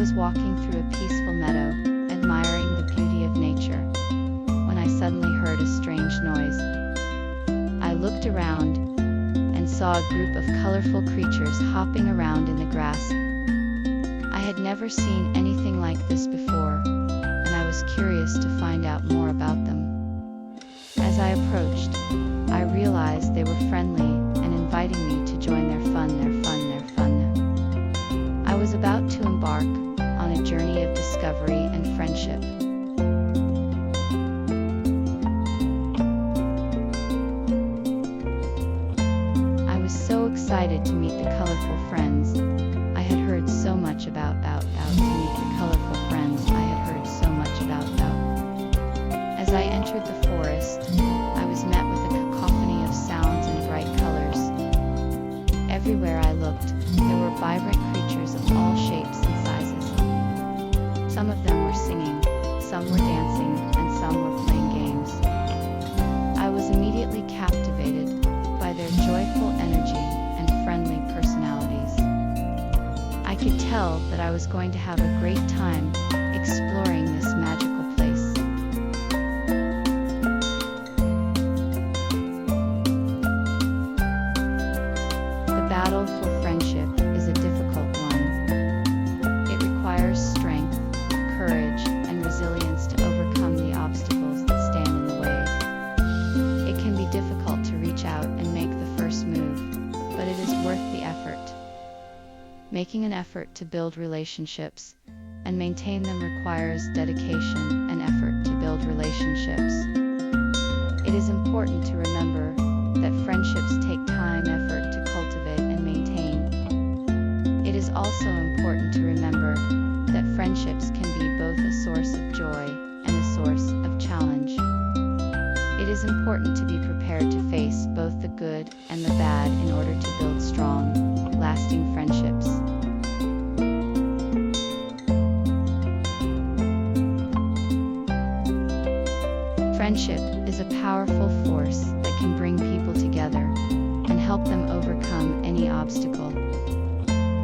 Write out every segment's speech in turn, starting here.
was walking through a peaceful meadow, admiring the beauty of nature, when I suddenly heard a strange noise. I looked around and saw a group of colorful creatures hopping around in the grass. I had never seen anything like this before, and I was curious to find out more about them. As I approached, I realized they were friendly and inviting me to join their fun. I was about to embark on a journey of discovery and friendship. I was so excited to meet the colorful friends. I had heard so much about. As I entered the forest, I was met with a cacophony of sounds and bright colors. Everywhere I looked, there were vibrant creatures of all shapes and sizes. Some of them were singing, some were dancing, and some were playing games. I was immediately captivated by their joyful energy and friendly personalities. I could tell that I was going to have a great time exploring this magical place. The battle for friendship is a difficult one. It requires strength, courage, and resilience to overcome the obstacles that stand in the way. It can be difficult to reach out and make the first move, but it is worth the effort. Making an effort to build relationships and maintain them requires dedication and effort to build relationships. It is important to remember that friendships take time, effort to cultivate and maintain. It is also important to remember that friendships can be both a source of joy and a source of challenge. It is important to be prepared to face both the good and the bad in order to build strong, lasting friendships. Friendship is a powerful force that can bring people together and help them overcome any obstacle.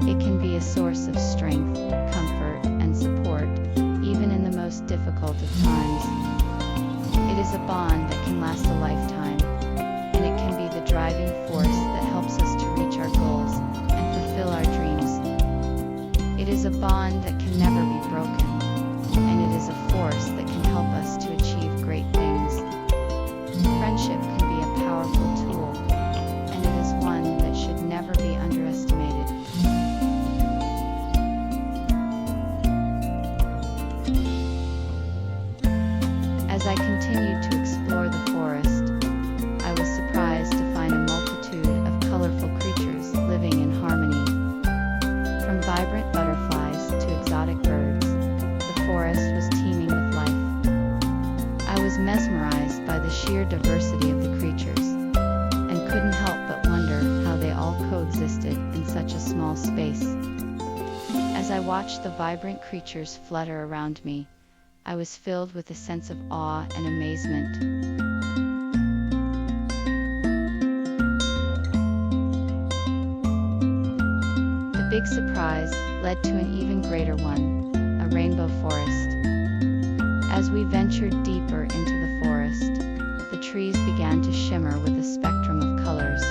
It can be a source of strength, comfort, and support, even in the most difficult of times. It is a bond that can last a lifetime, and it can be the driving force that helps us to reach our goals and fulfill our dreams. It is a bond that can never be broken, and it is a force that can help us to achieve great things. Friendship can be a powerful tool, and it is one that should never be underestimated. As I continued to explore the forest, I was surprised to find a multitude of colorful creatures living in harmony. From vibrant butterflies to exotic birds, the forest was teeming with life. I was mesmerized by the sheer diversity of the creatures, and couldn't help but wonder how they all coexisted in such a small space. As I watched the vibrant creatures flutter around me, I was filled with a sense of awe and amazement. The big surprise led to an even greater one, a rainbow forest. As we ventured deeper into the forest, the trees began to shimmer with a spectrum of colors.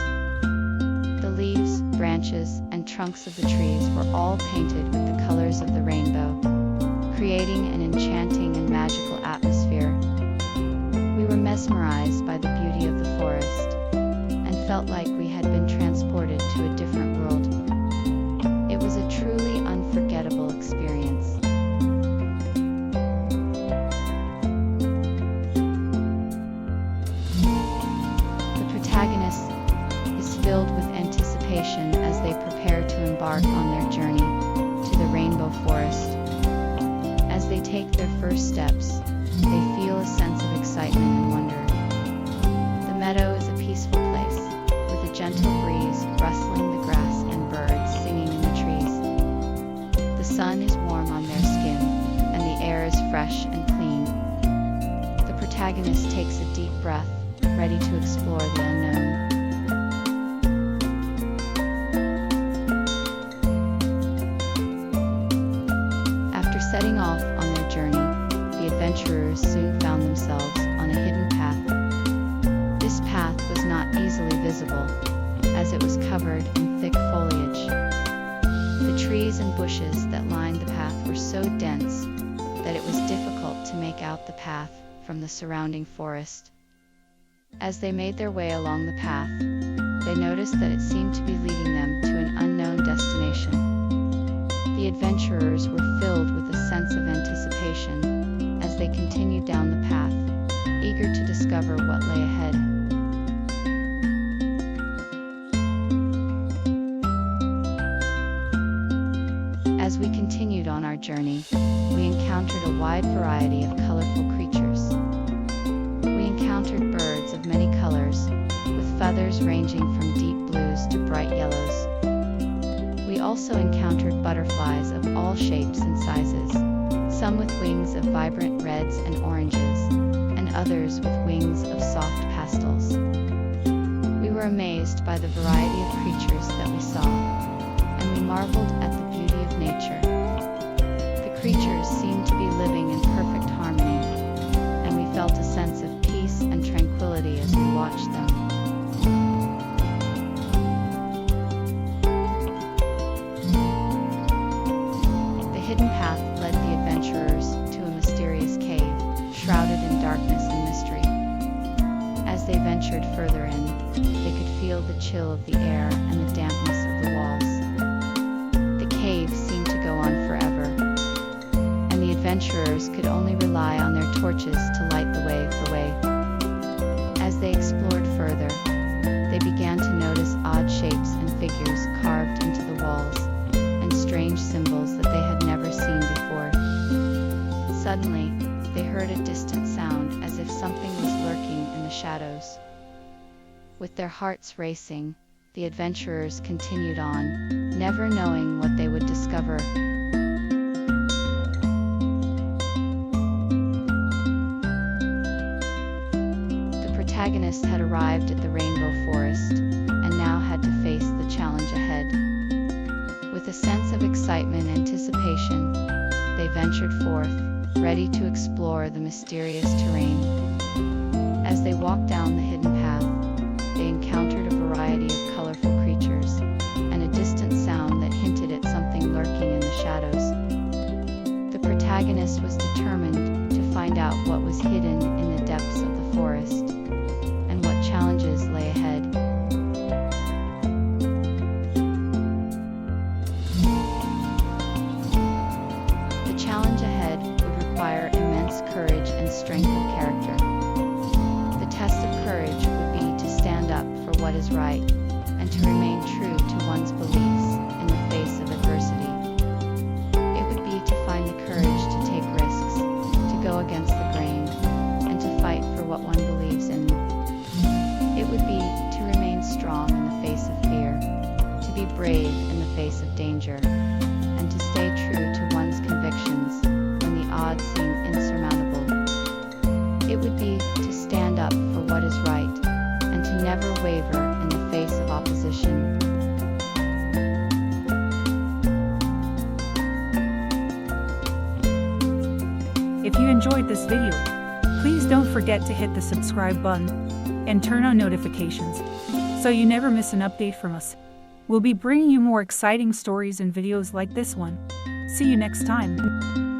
The leaves, branches, and trunks of the trees were all painted with the colors of the rainbow, creating an enchanting and magical atmosphere. We were mesmerized by the beauty of the forest, and felt like we had been transported to a different world. It was a truly unforgettable experience. The protagonist is filled with anticipation as they prepare to embark on their journey to the rainbow forest. As they take their first steps, they feel a sense of excitement and wonder. The meadow is a peaceful place, with a gentle breeze rustling the grass and birds singing in the trees. The sun is warm on their skin, and the air is fresh and clean. The protagonist takes a deep breath, ready to explore the unknown. adventurers soon found themselves on a hidden path. This path was not easily visible, as it was covered in thick foliage. The trees and bushes that lined the path were so dense that it was difficult to make out the path from the surrounding forest. As they made their way along the path, they noticed that it seemed to be leading them to an unknown destination. The adventurers were filled with a sense of anticipation as they continued down the path, eager to discover what lay ahead. As we continued on our journey, we encountered a wide variety of colorful creatures. We encountered birds of many colors, with feathers ranging from deep blues to bright yellows. We also encountered butterflies of all shapes and sizes, some with wings of vibrant reds and oranges, and others with wings of soft pastels. We were amazed by the variety of creatures that we saw, and we marveled at the beauty of nature. The creatures seemed to be living in perfect harmony, and we felt a sense of peace and tranquility as we watched them. The hidden path led the adventurers to a mysterious cave, shrouded in darkness and mystery. As they ventured further in, they could feel the chill of the air and the dampness of the walls. The cave seemed to go on forever, and the adventurers could only rely on their torches to light the way. As they explored further, they began to notice odd shapes and figures carved into the walls, and strange symbols that they had never seen before. Suddenly, they heard a distant sound as if something was lurking in the shadows. With their hearts racing, the adventurers continued on, never knowing what they would discover. The protagonist had arrived at the Rainbow Forest, and now had to face the challenge ahead. With a sense of excitement and anticipation, they ventured forth, ready to explore the mysterious terrain. As they walked down the hidden path, they encountered a variety of colorful creatures, and a distant sound that hinted at something lurking in the shadows. The protagonist was determined to find out what was hidden in the depths of the forest, and what challenges lay ahead. The challenge ahead would require immense courage and strength of character. The test of courage would be to stand up for what is right, and to remain true to one's beliefs in the face of adversity. It would be to find the courage to take risks, to go against the grain, and to fight for what one believes in. It would be to remain strong in the face of fear, to be brave in the face of danger, and to stay true to one's convictions when the odds seem insurmountable. It would be to stand up for what is right, and to never waver in the face of opposition. If you enjoyed this video, please don't forget to hit the subscribe button and turn on notifications so you never miss an update from us. We'll be bringing you more exciting stories and videos like this one. See you next time.